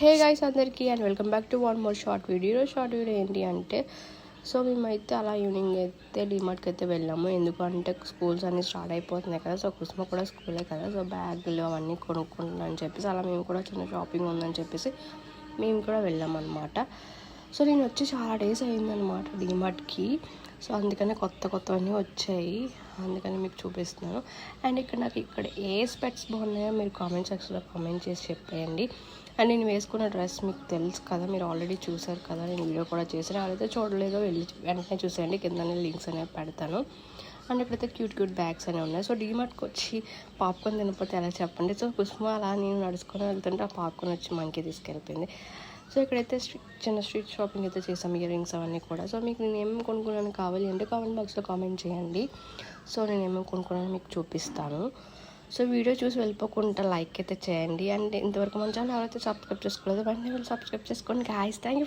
Hey guys అందరికీ and welcome back to one more short video ఏంటి అంటే so మేమైతే అలా ఈవినింగ్ అయితే డిమార్ట్కి అయితే వెళ్ళాము. ఎందుకంటే స్కూల్స్ అన్నీ స్టార్ట్ అయిపోతున్నాయి కదా, సో కుసుమ కూడా స్కూలే కదా, సో బ్యాగులు అవన్నీ కొనుక్కుంటున్నాను అని చెప్పేసి అలా మేము కూడా చిన్న షాపింగ్ ఉందని చెప్పేసి మేము కూడా వెళ్ళామన్నమాట. సో నేను వచ్చి చాలా డేస్ అయిందనమాట డిమార్ట్కి. సో అందుకని కొత్తవన్నీ వచ్చాయి, అందుకని మీకు చూపిస్తున్నాను. అండ్ ఇక్కడ ఏ స్పెట్స్ బాగున్నాయో మీరు కామెంట్ సెక్షన్లో కామెంట్ చేసి చెప్పేయండి. అండ్ నేను వేసుకున్న డ్రెస్ మీకు తెలుసు కదా, మీరు ఆల్రెడీ చూసారు కదా, నేను వీడియో కూడా చేశాను. అదైతే చూడలేదో వెళ్ళి వెంటనే చూసేయండి, కిందనే లింక్స్ అనేవి పెడతాను. అండ్ ఇక్కడైతే క్యూట్ బ్యాగ్స్ అనేవి ఉన్నాయి. సో డీమార్ట్కి వచ్చి పాప్కార్న్ తినకపోతే ఎలా చెప్పండి. సో కుసుమ అలా నేను నడుచుకొని వెళ్తుంటే ఆ పాప్కార్న్ వచ్చి మనకి తీసుకెళ్ళిపోయింది. సో ఇక్కడైతే చిన్న స్ట్రీట్ షాపింగ్ అయితే చేసాం, ఇయర్ రింగ్స్ అవన్నీ కూడా. సో మీకు నేను ఏమేమి కొనుక్కున్నాను కావాలి అంటే కామెంట్ బాక్స్లో కామెంట్ చేయండి. సో నేను ఏమేమి కొనుక్కున్నాను మీకు చూపిస్తాను. సో వీడియో చూసి వెళ్ళిపోకుండా లైక్ అయితే చేయండి. అండ్ ఇంతవరకు మన ఛానల్ ఎవరైతే సబ్స్క్రైబ్ చేసుకోలేదు వెంటనే వెళ్ళి సబ్స్క్రైబ్ చేసుకోండి గాయ్స్. Thank you.